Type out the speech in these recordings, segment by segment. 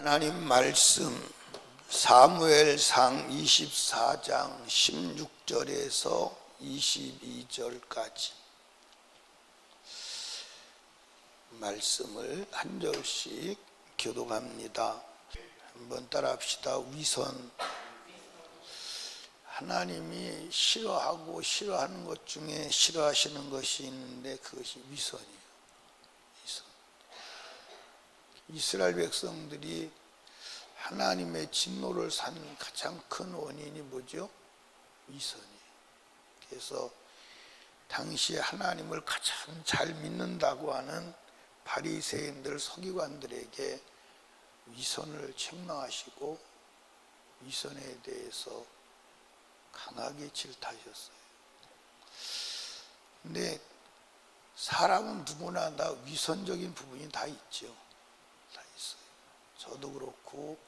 하나님 말씀 사무엘상 24장 16절에서 22절까지 말씀을 한 절씩 교독합니다. 한번 따라합시다. 위선. 하나님이 싫어하고 싫어하는 것 중에 싫어하시는 것이 있는데 그것이 위선이에요. 위선. 이스라엘 백성들이 하나님의 진노를 산 가장 큰 원인이 뭐죠? 위선이에요. 그래서 당시에 하나님을 가장 잘 믿는다고 하는 바리새인들, 서기관들에게 위선을 책망하시고 위선에 대해서 강하게 질타하셨어요. 근데 사람은 누구나 다 위선적인 부분이 다 있죠. 다 있어요. 저도 그렇고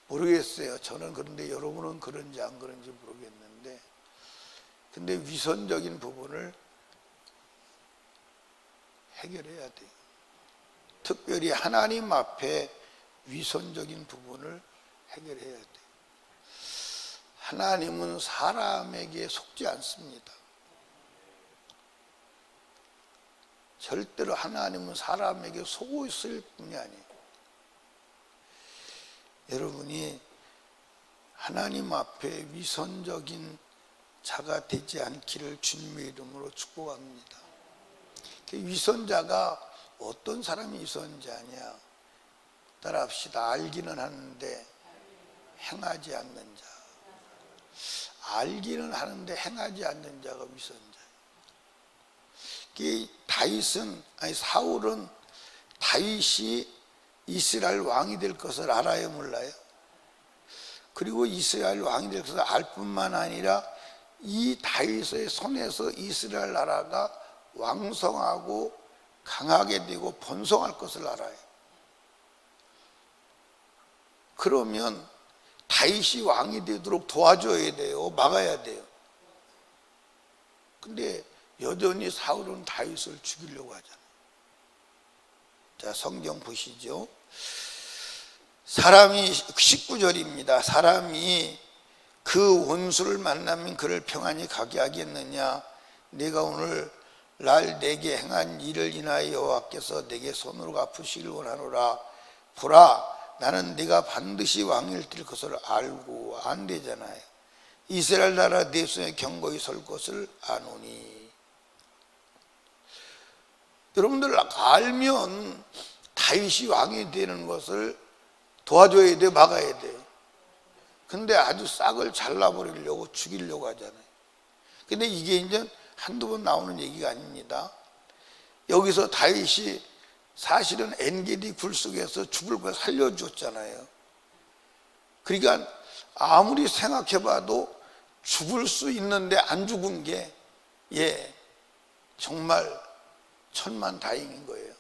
모르겠어요. 저는 그런데 여러분은 그런지 안 그런지 모르겠는데, 근데 위선적인 부분을 해결해야 돼요. 특별히 하나님 앞에 위선적인 부분을 해결해야 돼요. 하나님은 사람에게 속지 않습니다. 절대로 하나님은 사람에게 속고 있을 뿐이 아니에요. 여러분이 하나님 앞에 위선적인 자가 되지 않기를 주님의 이름으로 축복합니다. 위선자가 어떤 사람이 위선자냐? 따라합시다. 알기는 하는데 행하지 않는 자. 알기는 하는데 행하지 않는 자가 위선자예요. 사울은 다윗이 이스라엘 왕이 될 것을 알아요, 몰라요? 그리고 이스라엘 왕이 될 것을 알 뿐만 아니라 이 다윗의 손에서 이스라엘 나라가 왕성하고 강하게 되고 번성할 것을 알아요. 그러면 다윗이 왕이 되도록 도와줘야 돼요. 막아야 돼요. 근데 여전히 사울은 다윗을 죽이려고 하잖아요. 자, 성경 보시죠. 19절입니다. 사람이 그 원수를 만나면 그를 평안히 가게 하겠느냐? 내가 오늘 날 내게 행한 일을 인하여 여호와께서 내게 손으로 갚으시길 원하노라. 보라, 나는 네가 반드시 왕일 될 것을 알고 안 되잖아요. 이스라엘 나라 내 손에 경고히 설 것을 아노니. 여러분들 알면 다윗이 왕이 되는 것을 도와줘야 돼요, 막아야 돼요. 근데 아주 싹을 잘라버리려고 죽이려고 하잖아요. 근데 이게 이제 한두 번 나오는 얘기가 아닙니다. 여기서 다윗이 사실은 엔게디 굴 속에서 죽을 걸 살려줬잖아요. 그러니까 아무리 생각해봐도 죽을 수 있는데 안 죽은 게 정말 천만다행인 거예요.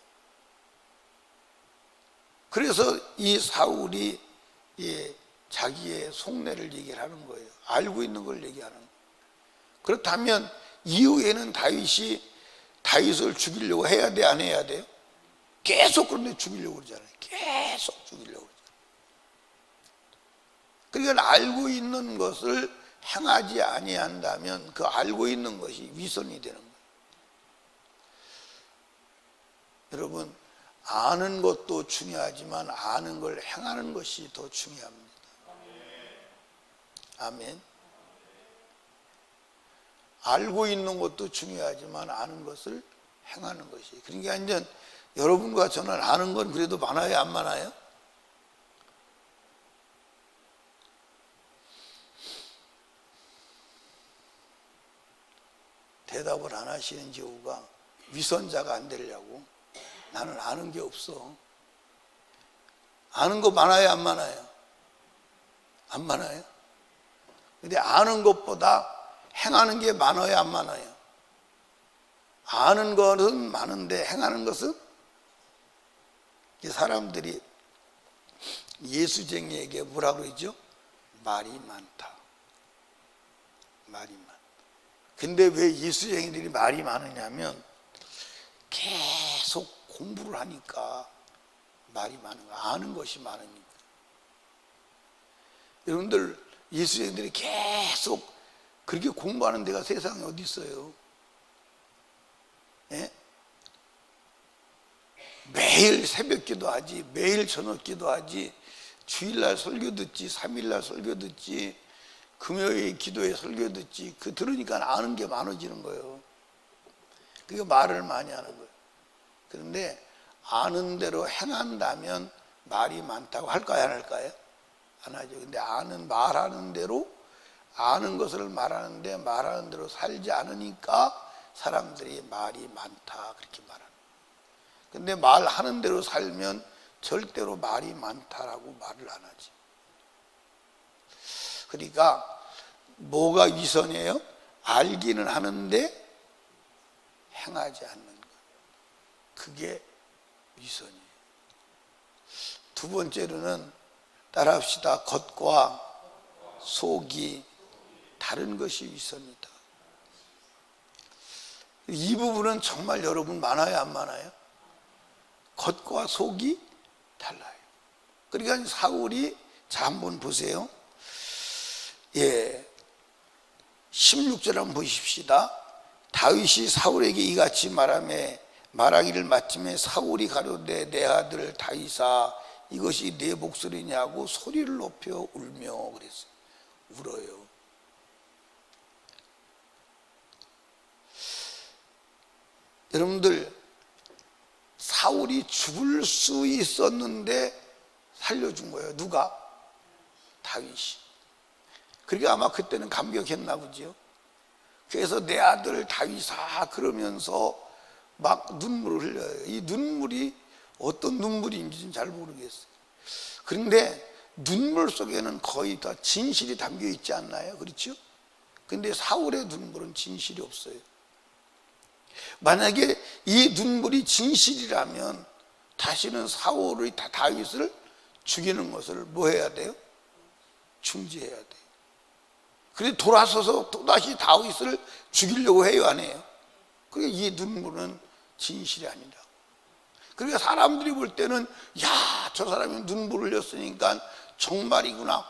그래서 이 사울이 자기의 속내를 얘기를 하는 거예요. 알고 있는 걸 얘기하는 거예요. 그렇다면 이후에는 다윗이 다윗을 죽이려고 해야 돼, 안 해야 돼요? 계속 그런데 죽이려고 그러잖아요. 계속 죽이려고 그러잖아요. 그러니까 알고 있는 것을 행하지 아니한다면 그 알고 있는 것이 위선이 되는 거예요. 여러분, 아는 것도 중요하지만 아는 걸 행하는 것이 더 중요합니다. 아멘. 알고 있는 것도 중요하지만 아는 것을 행하는 것이. 그러니까 이제 여러분과 저는 아는 건 그래도 많아요, 안 많아요? 대답을 안 하시는 이유가 위선자가 안 되려고. 나는 아는 게 없어. 아는 거 많아요, 안 많아요? 안 많아요? 근데 아는 것보다 행하는 게 많아요, 안 많아요? 아는 것은 많은데 행하는 것은? 사람들이 예수쟁이에게 뭐라고 그러죠? 말이 많다. 말이 많다. 근데 왜 예수쟁이들이 말이 많으냐면 계속 공부를 하니까 말이 많은 거야. 아는 것이 많으니까. 여러분들 예수님들이 계속 그렇게 공부하는 데가 세상에 어디 있어요? 예? 매일 새벽 기도하지, 매일 저녁 기도하지, 주일날 설교 듣지, 3일날 설교 듣지, 금요일 기도에 설교 듣지. 그 들으니까 아는 게 많아지는 거예요. 그게 말을 많이 하는 거예요. 그런데 아는 대로 행한다면 말이 많다고 할까요, 안 할까요? 안 하죠. 근데 말하는 대로, 아는 것을 말하는데 말하는 대로 살지 않으니까 사람들이 말이 많다 그렇게 말하는 거예요. 근데 말하는 대로 살면 절대로 말이 많다라고 말을 안 하지. 그러니까 뭐가 위선이에요? 알기는 하는데 행하지 않는 것. 그게 위선이에요. 두 번째로는 따라합시다. 겉과 속이 다른 것이 위선이다. 이 부분은 정말 여러분 많아요, 안 많아요? 겉과 속이 달라요. 그러니까 사울이, 자 한번 보세요. 예, 16절 한번 보십시다. 다윗이 사울에게 이같이 말하기를 마침에 사울이 가로되 내 아들 다윗아 이것이 내 목소리냐고 소리를 높여 울며 그랬어요. 울어요. 여러분들, 사울이 죽을 수 있었는데 살려준 거예요. 누가? 다윗이. 그러니까 아마 그때는 감격했나 보죠. 그래서 내 아들 다윗아 그러면서 막 눈물을 흘려요. 이 눈물이 어떤 눈물인지는 잘 모르겠어요. 그런데 눈물 속에는 거의 다 진실이 담겨 있지 않나요? 그렇죠? 근데 사울의 눈물은 진실이 없어요. 만약에 이 눈물이 진실이라면 다시는 사울의 다윗을 죽이는 것을 뭐 해야 돼요? 중지해야 돼요. 그런데 돌아서서 또다시 다윗을 죽이려고 해요, 안 해요? 그러니까 이 눈물은 진실이 아니다. 그러니까 사람들이 볼 때는 야, 저 사람이 눈물을 흘렸으니까 정말이구나.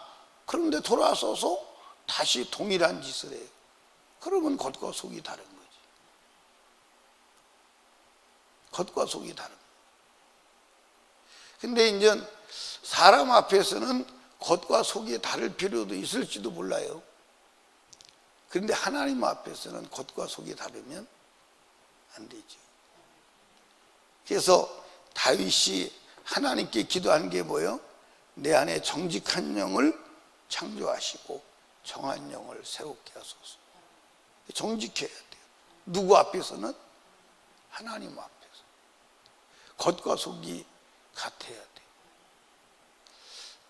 그런데 돌아서서 다시 동일한 짓을 해요. 그러면 겉과 속이 다른 거지. 겉과 속이 다른 거예요. 근데 이제 사람 앞에서는 겉과 속이 다를 필요도 있을지도 몰라요. 그런데 하나님 앞에서는 겉과 속이 다르면 안 되죠. 그래서 다윗이 하나님께 기도한 게 뭐예요? 내 안에 정직한 영을 창조하시고 정한 영을 새롭게 하소서. 정직해야 돼요. 누구 앞에서는? 하나님 앞에서. 겉과 속이 같아야 돼요.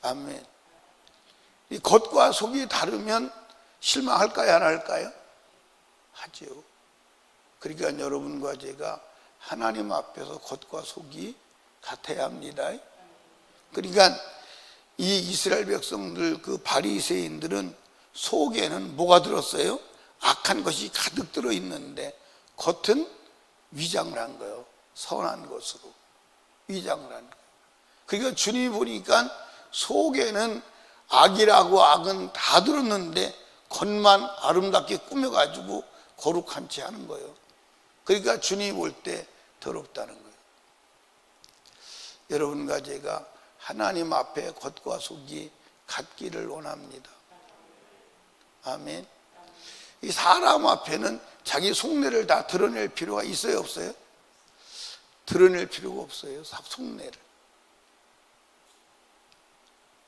아멘. 이 겉과 속이 다르면 실망할까요, 안 할까요? 하죠. 그러니까 여러분과 제가 하나님 앞에서 겉과 속이 같아야 합니다. 그러니까 이 이스라엘 백성들, 그 바리새인들은 속에는 뭐가 들었어요? 악한 것이 가득 들어 있는데 겉은 위장을 한 거예요. 선한 것으로 위장을 한 거예요. 그러니까 주님이 보니까 속에는 악이라고 악은 다 들었는데 겉만 아름답게 꾸며가지고 거룩한 채 하는 거예요. 그러니까 주님이 볼 때 더럽다는 거예요. 여러분과 제가 하나님 앞에 겉과 속이 같기를 원합니다. 아멘. 이 사람 앞에는 자기 속내를 다 드러낼 필요가 있어요, 없어요? 드러낼 필요가 없어요, 속내를.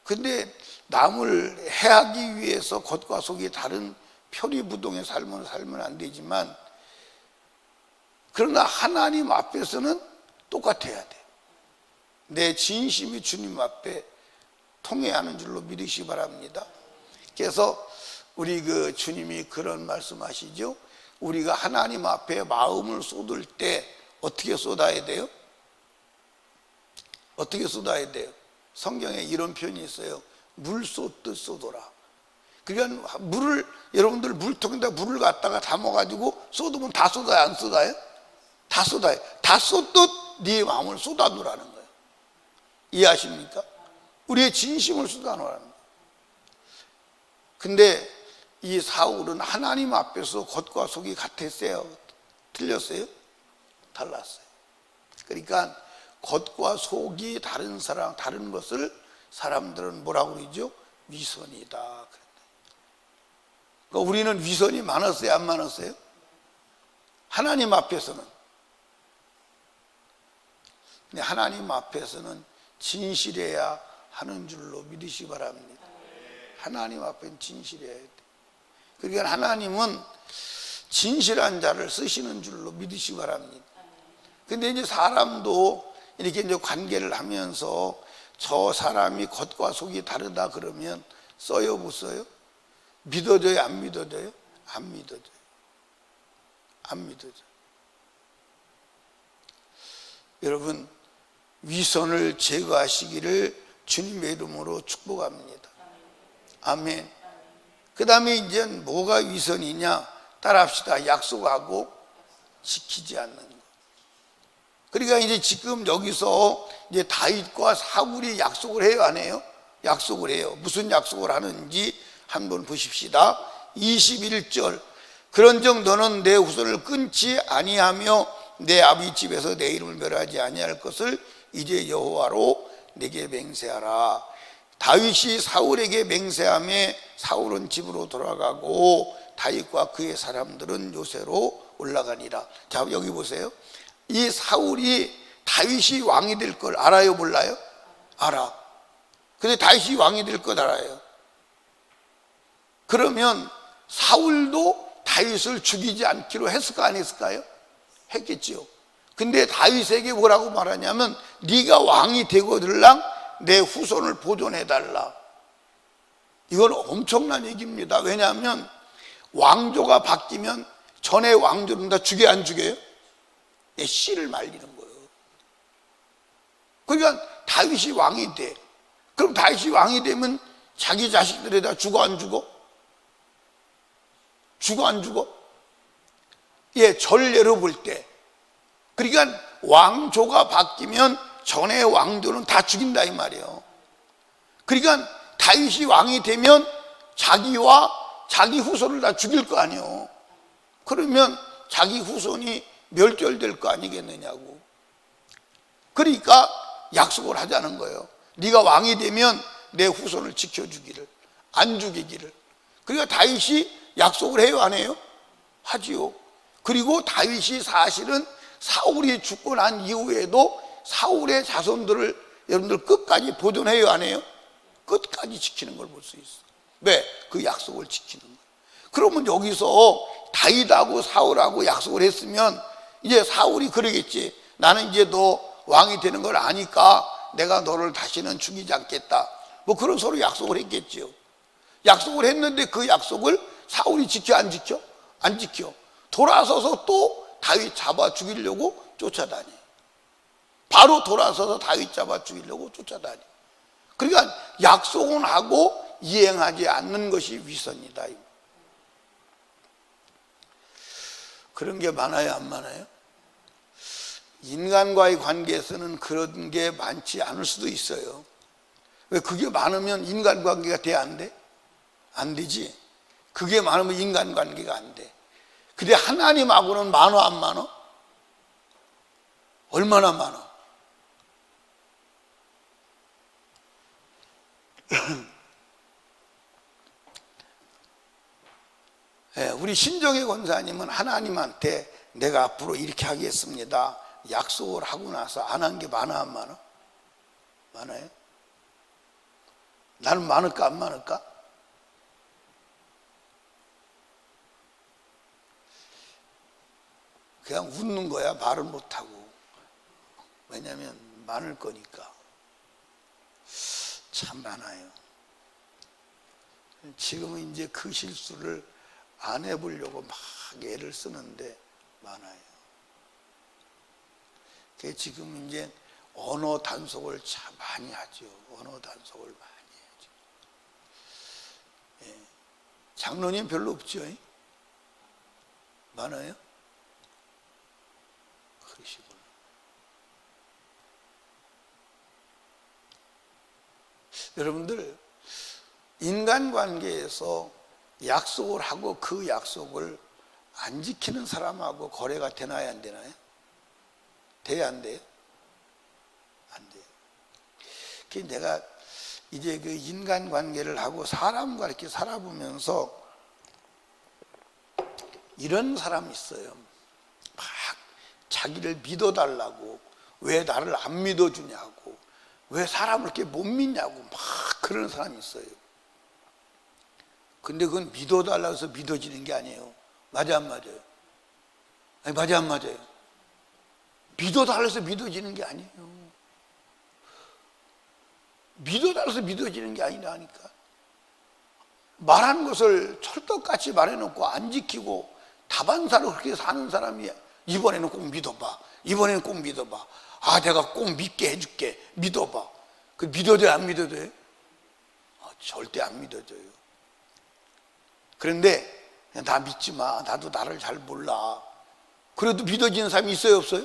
근데 남을 해하기 위해서 겉과 속이 다른 표리부동의 삶을 살면 안 되지만, 그러나 하나님 앞에서는 똑같아야 돼. 내 진심이 주님 앞에 통해하는 줄로 믿으시기 바랍니다. 그래서 우리 그 주님이 그런 말씀하시죠. 우리가 하나님 앞에 마음을 쏟을 때 어떻게 쏟아야 돼요? 어떻게 쏟아야 돼요? 성경에 이런 표현이 있어요. 물 쏟듯 쏟아라. 그러니까 물을, 여러분들 물통에다 물을 갖다가 담아가지고 쏟으면 다 쏟아요, 안 쏟아요? 다 쏟아요. 다 쏟듯 네 마음을 쏟아놓으라는 거예요. 이해하십니까? 우리의 진심을 쏟아놓으라는 거예요. 근데 이 사울은 하나님 앞에서 겉과 속이 같았어요? 틀렸어요? 달랐어요. 그러니까 겉과 속이 다른 사람, 다른 것을 사람들은 뭐라고 그러죠? 위선이다. 그러니까 우리는 위선이 많았어요, 안 많았어요? 하나님 앞에서는. 근데 하나님 앞에서는 진실해야 하는 줄로 믿으시기 바랍니다. 하나님 앞에는 진실해야 돼. 그러니까 하나님은 진실한 자를 쓰시는 줄로 믿으시기 바랍니다. 근데 이제 사람도 이렇게 이제 관계를 하면서 저 사람이 겉과 속이 다르다 그러면 써요, 못 써요? 믿어져요, 안 믿어져요? 안 믿어져요. 안 믿어져요. 여러분, 위선을 제거하시기를 주님의 이름으로 축복합니다. 아멘. 그 다음에 이제 뭐가 위선이냐? 따라합시다. 약속하고 지키지 않는 것. 그러니까 이제 지금 여기서 이제 다윗과 사울이 약속을 해요, 안 해요? 약속을 해요. 무슨 약속을 하는지 한번 보십시다. 21절. 그런즉 너는 내 후손을 끊지 아니하며 내 아비 집에서 내 이름을 멸하지 아니할 것을 이제 여호와로 내게 맹세하라. 다윗이 사울에게 맹세하며 사울은 집으로 돌아가고 다윗과 그의 사람들은 요새로 올라가니라. 자, 여기 보세요. 이 사울이 다윗이 왕이 될 걸 알아요, 몰라요? 알아. 근데 다윗이 왕이 될 걸 알아요. 그러면 사울도 다윗을 죽이지 않기로 했을까, 안 했을까요? 했겠지요. 근데 다윗에게 뭐라고 말하냐면 네가 왕이 되거들랑 내 후손을 보존해달라. 이건 엄청난 얘기입니다. 왜냐하면 왕조가 바뀌면 전에 왕조는 다 죽여 안 죽여요? 씨를 말리는 거예요. 그러니까 다윗이 왕이 돼. 그럼 다윗이 왕이 되면 자기 자식들에다 죽어 안 죽어? 죽어 안 죽어? 예, 전례로 볼 때. 그러니까 왕조가 바뀌면 전에 왕조는 다 죽인다 이 말이에요. 그러니까 다윗이 왕이 되면 자기와 자기 후손을 다 죽일 거 아니에요. 그러면 자기 후손이 멸절될 거 아니겠느냐고. 그러니까 약속을 하자는 거예요. 네가 왕이 되면 내 후손을 지켜주기를, 안 죽이기를. 그러니까 다윗이 약속을 해요, 안 해요? 하지요. 그리고 다윗이 사실은 사울이 죽고 난 이후에도 사울의 자손들을 여러분들 끝까지 보존해요, 안 해요? 끝까지 지키는 걸 볼 수 있어. 왜? 그 약속을 지키는 거예요. 그러면 여기서 다윗하고 사울하고 약속을 했으면 이제 사울이 그러겠지. 나는 이제 너 왕이 되는 걸 아니까 내가 너를 다시는 죽이지 않겠다. 뭐 그런 서로 약속을 했겠지요. 약속을 했는데 그 약속을 사울이 지켜 안 지켜? 안 지켜. 돌아서서 또 다윗 잡아 죽이려고 쫓아다니. 바로 돌아서서 다윗 잡아 죽이려고 쫓아다니. 그러니까 약속은 하고 이행하지 않는 것이 위선이다. 그런 게 많아요, 안 많아요? 인간과의 관계에서는 그런 게 많지 않을 수도 있어요. 왜? 그게 많으면 인간관계가 돼, 안 돼? 안 되지. 그게 많으면 인간관계가 안 돼. 근데 하나님하고는 많어, 안 많어? 얼마나 많어? 네, 우리 신정혜 권사님은 하나님한테 내가 앞으로 이렇게 하겠습니다 약속을 하고 나서 안 한 게 많아, 안 많아? 많아요? 나는 많을까, 안 많을까? 그냥 웃는 거야, 말을 못하고. 왜냐면 많을 거니까. 참 많아요. 지금은 이제 그 실수를 안 해보려고 막 애를 쓰는데 많아요. 지금 이제 언어 단속을 참 많이 하죠. 언어 단속을 많이 하죠. 예. 장로님 별로 없죠? 많아요? 그러시구나. 여러분들, 인간관계에서 약속을 하고 그 약속을 안 지키는 사람하고 거래가 되나요, 안 되나요? 돼야 안 돼요? 안 돼요. 그래서 내가 이제 그 인간관계를 하고 사람과 이렇게 살아보면서 이런 사람이 있어요. 막 자기를 믿어달라고, 왜 나를 안 믿어주냐고, 왜 사람을 이렇게 못 믿냐고 막 그러는 사람이 있어요. 근데 그건 믿어달라고 해서 믿어지는 게 아니에요. 맞아 안 맞아요? 아니, 맞아 안 맞아요? 믿어달라고 해서 믿어지는 게 아니에요. 믿어달라고 해서 믿어지는 게 아니라니까. 말한 것을 철떡같이 말해놓고 안 지키고 다반사로 그렇게 사는 사람이 이번에는 꼭 믿어봐, 이번에는 꼭 믿어봐, 아 내가 꼭 믿게 해줄게, 믿어봐. 그 믿어져요 안 믿어져요? 절대 안 믿어져요. 그런데 나 믿지 마, 나도 나를 잘 몰라. 그래도 믿어지는 사람이 있어요 없어요?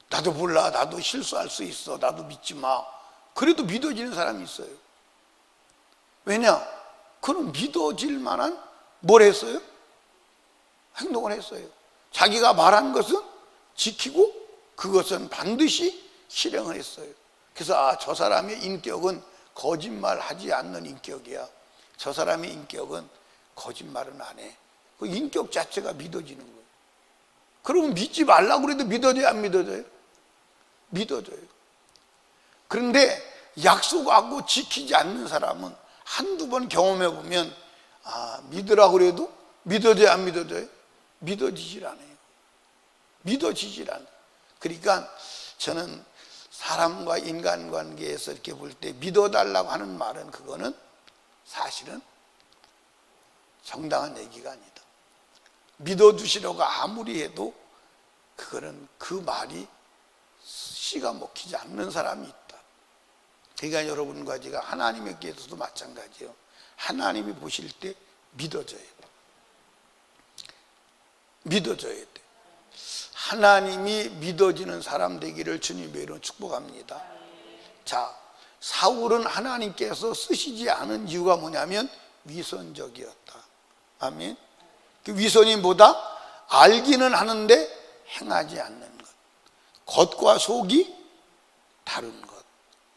나도 몰라, 나도 실수할 수 있어, 나도 믿지 마. 그래도 믿어지는 사람이 있어요. 왜냐? 그는 믿어질 만한 뭘 했어요? 행동을 했어요. 자기가 말한 것은 지키고 그것은 반드시 실행을 했어요. 그래서 저 사람의 인격은 거짓말하지 않는 인격이야. 저 사람의 인격은 거짓말은 안 해. 그 인격 자체가 믿어지는 거예요. 그러면 믿지 말라고 그래도 믿어져요 안 믿어져요? 믿어져요. 그런데 약속하고 지키지 않는 사람은 한두 번 경험해 보면 믿으라고 그래도 믿어져요 안 믿어져요? 믿어지질 않아요. 믿어지질 않아요. 그러니까 저는 사람과 인간관계에서 이렇게 볼 때 믿어달라고 하는 말은 그거는 사실은 정당한 얘기가 아니다. 믿어주시려고 아무리 해도 그거는 그 말이 씨가 먹히지 않는 사람이 있다. 그러니까 여러분과 제가 하나님에게서도 마찬가지예요. 하나님이 보실 때 믿어져야 돼. 믿어져야 돼. 하나님이 믿어지는 사람 되기를 주님의 이름으로 축복합니다. 자, 사울은 하나님께서 쓰시지 않은 이유가 뭐냐면 위선적이었다. 아멘. 그 위선이 뭐다? 알기는 하는데 행하지 않는 것. 겉과 속이 다른 것.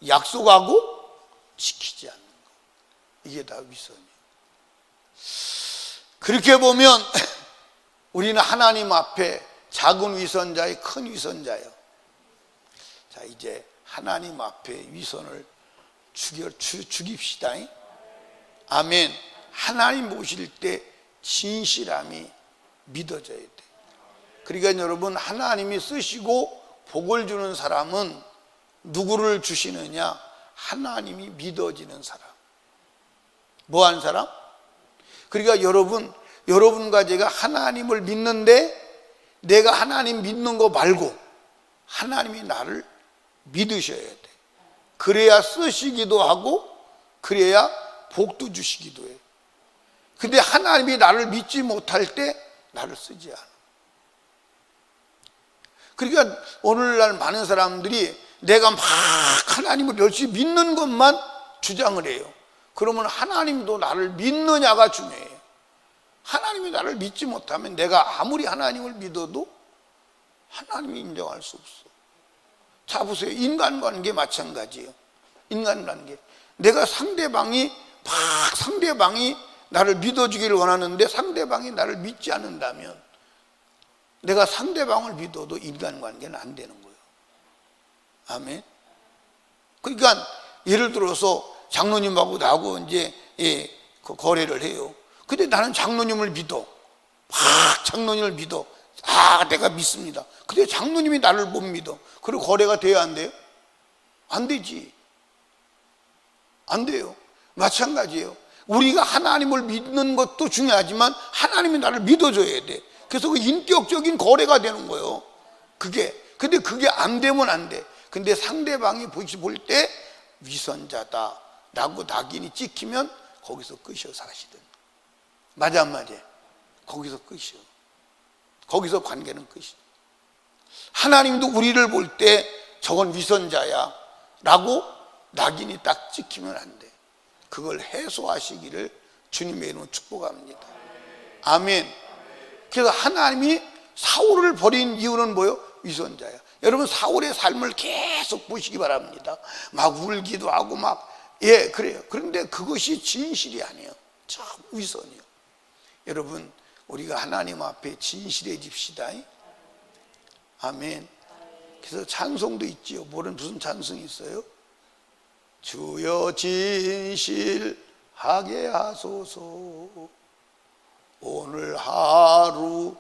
약속하고 지키지 않는 것. 이게 다 위선이에요. 그렇게 보면 우리는 하나님 앞에 작은 위선자의 큰 위선자예요. 자, 이제 하나님 앞에 위선을 죽입시다. 아멘. 하나님 보실 때 진실함이 믿어져야 돼. 그러니까 여러분, 하나님이 쓰시고 복을 주는 사람은 누구를 주시느냐? 하나님이 믿어지는 사람. 뭐한 사람? 그러니까 여러분과 제가 하나님을 믿는데 내가 하나님 믿는 거 말고 하나님이 나를 믿으셔야 돼. 그래야 쓰시기도 하고 그래야 복도 주시기도 해요. 근데 하나님이 나를 믿지 못할 때 나를 쓰지 않아. 그러니까 오늘날 많은 사람들이 내가 막 하나님을 열심히 믿는 것만 주장을 해요. 그러면 하나님도 나를 믿느냐가 중요해요. 하나님이 나를 믿지 못하면 내가 아무리 하나님을 믿어도 하나님이 인정할 수 없어. 자, 보세요. 인간관계 마찬가지예요. 인간관계. 내가 상대방이 나를 믿어주기를 원하는데 상대방이 나를 믿지 않는다면 내가 상대방을 믿어도 인간관계는 안 되는 거예요. 아멘. 그러니까 예를 들어서 장로님하고 나하고 이제 거래를 해요. 근데 나는 장로님을 믿어. 장로님을 믿어. 내가 믿습니다. 근데 장로님이 나를 못 믿어. 그리고 거래가 돼야 안 돼요? 안 되지. 안 돼요. 마찬가지예요. 우리가 하나님을 믿는 것도 중요하지만 하나님이 나를 믿어줘야 돼. 그래서 그 인격적인 거래가 되는 거예요. 근데 그게 안 되면 안 돼. 근데 상대방이 볼 때 위선자다 라고 낙인이 찍히면 거기서 끝이요, 사실은. 맞아 안 맞아? 거기서 끝이요. 거기서 관계는 끝이요. 하나님도 우리를 볼 때 저건 위선자야 라고 낙인이 딱 찍히면 안 돼. 그걸 해소하시기를 주님의 이름으로 축복합니다. 아멘. 그래서 하나님이 사울을 버린 이유는 뭐예요? 위선자야. 여러분, 사울의 삶을 계속 보시기 바랍니다. 막 울기도 하고 그래요. 그런데 그것이 진실이 아니에요. 참 위선이요. 여러분, 우리가 하나님 앞에 진실해집시다. 아멘. 그래서 찬송도 있지요. 무슨 찬송이 있어요? 주여 진실하게 하소서, 오늘 하루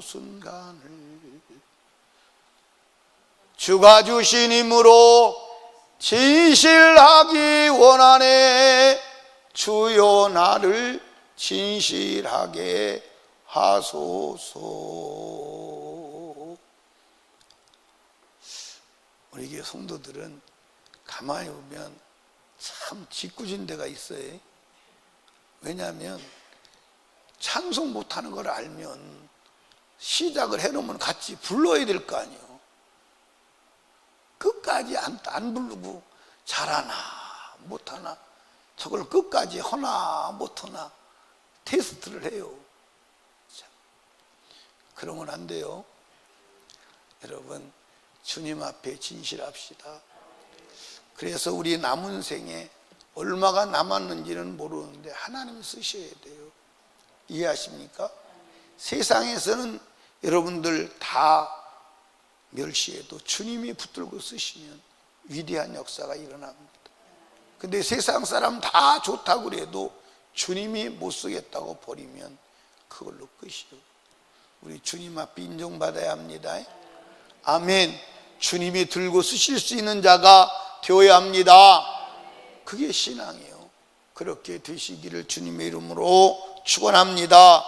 순간을 주가 주신 힘으로 진실하기 원하네. 주여 나를 진실하게 하소서. 우리 교회 성도들은 가만히 보면 참 짓궂은 데가 있어요. 왜냐하면 찬송 못하는 걸 알면 시작을 해놓으면 같이 불러야 될 거 아니에요. 끝까지 안 부르고 잘하나 못하나, 저걸 끝까지 하나 못하나 테스트를 해요. 자, 그러면 안 돼요. 여러분, 주님 앞에 진실합시다. 그래서 우리 남은 생에 얼마가 남았는지는 모르는데 하나님이 쓰셔야 돼요. 이해하십니까? 세상에서는 여러분들 다 멸시해도 주님이 붙들고 쓰시면 위대한 역사가 일어납니다. 근데 세상 사람 다 좋다고 그래도 주님이 못 쓰겠다고 버리면 그걸로 끝이요. 우리 주님 앞에 인정받아야 합니다. 아멘. 주님이 들고 쓰실 수 있는 자가 되어야 합니다. 그게 신앙이에요. 그렇게 되시기를 주님의 이름으로 축원합니다.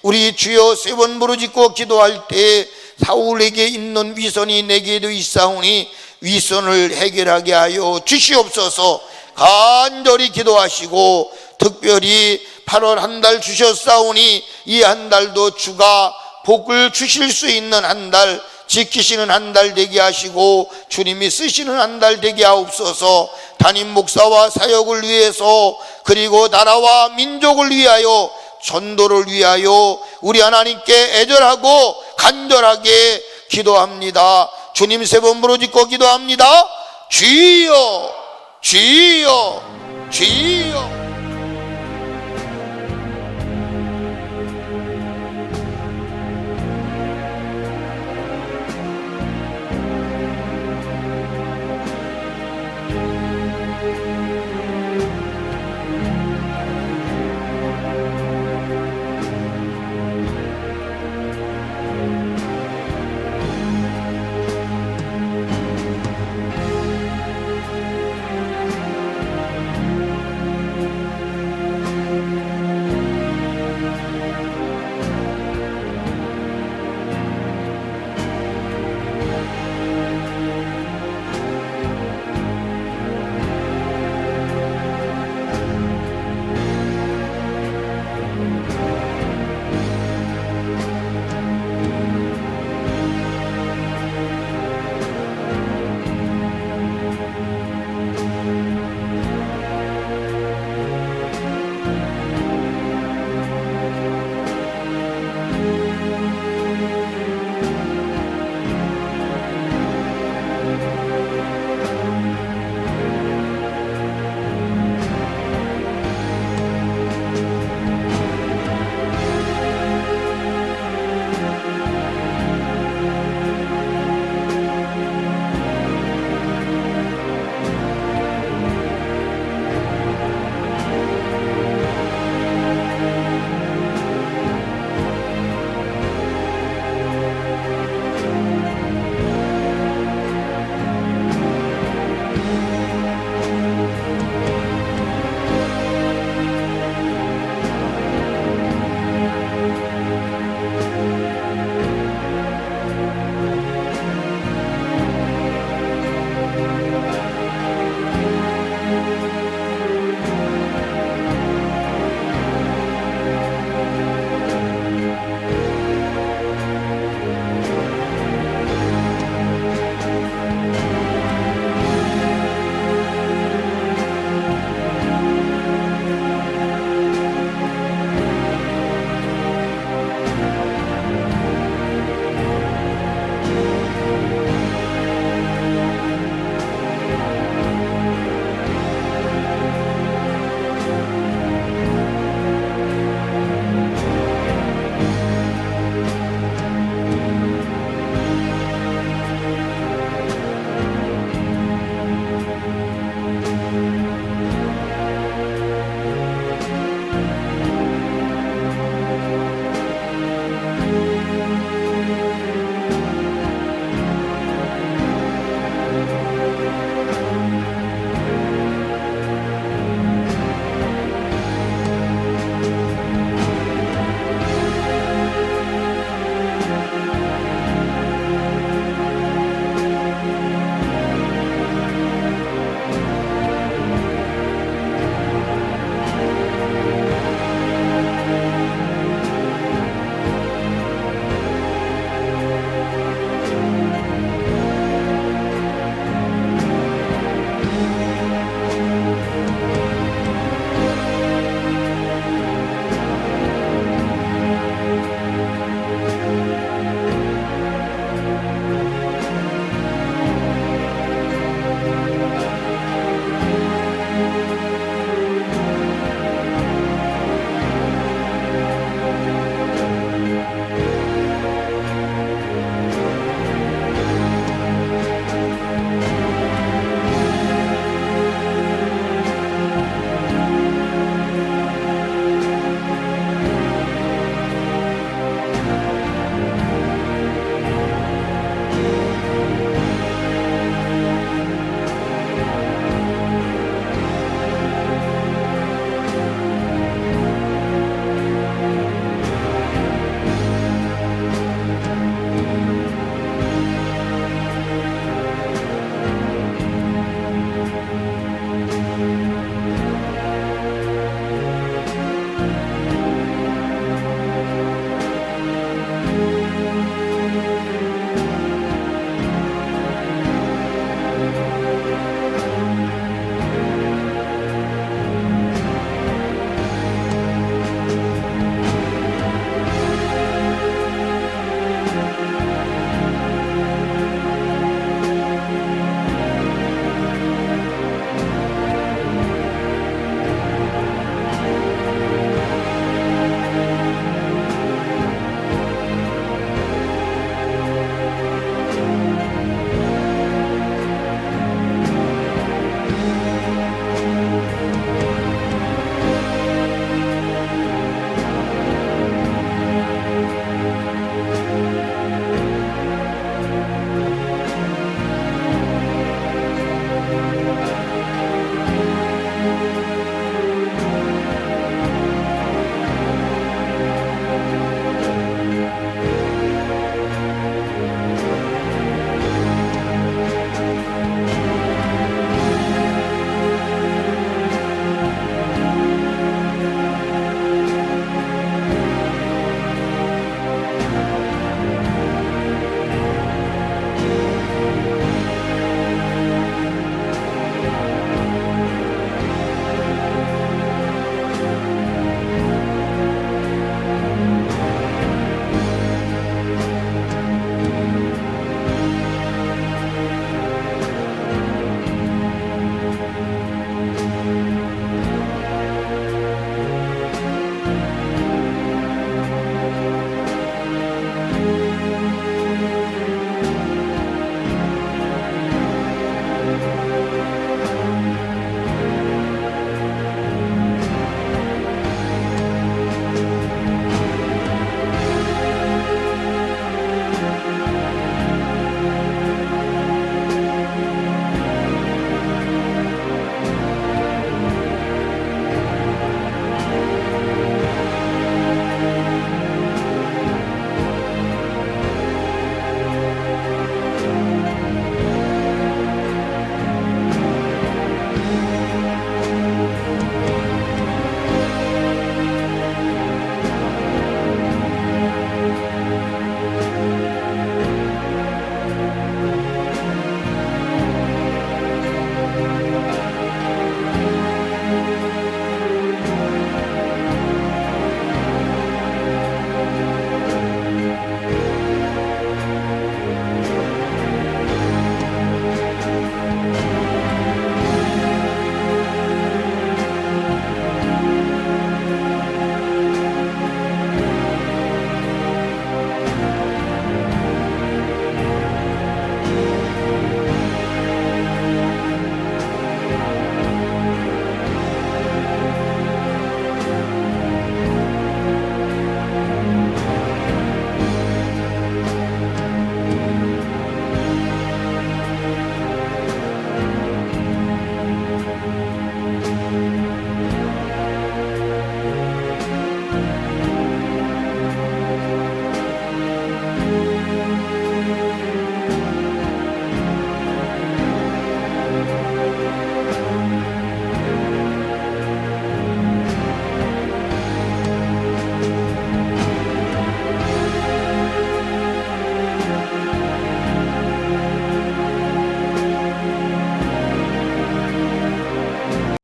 우리 주여 세 번 부르짖고 기도할 때 사울에게 있는 위선이 내게도 있사오니 위선을 해결하게 하여 주시옵소서. 간절히 기도하시고, 특별히 8월 한 달 주셨사오니 이 한 달도 주가 복을 주실 수 있는 한 달, 지키시는 한 달 되게 하시고 주님이 쓰시는 한 달 되게 하옵소서. 담임 목사와 사역을 위해서, 그리고 나라와 민족을 위하여, 전도를 위하여 우리 하나님께 애절하고 간절하게 기도합니다. 주님 세 번 부르짖고 기도합니다. 주여, 주여, 주여.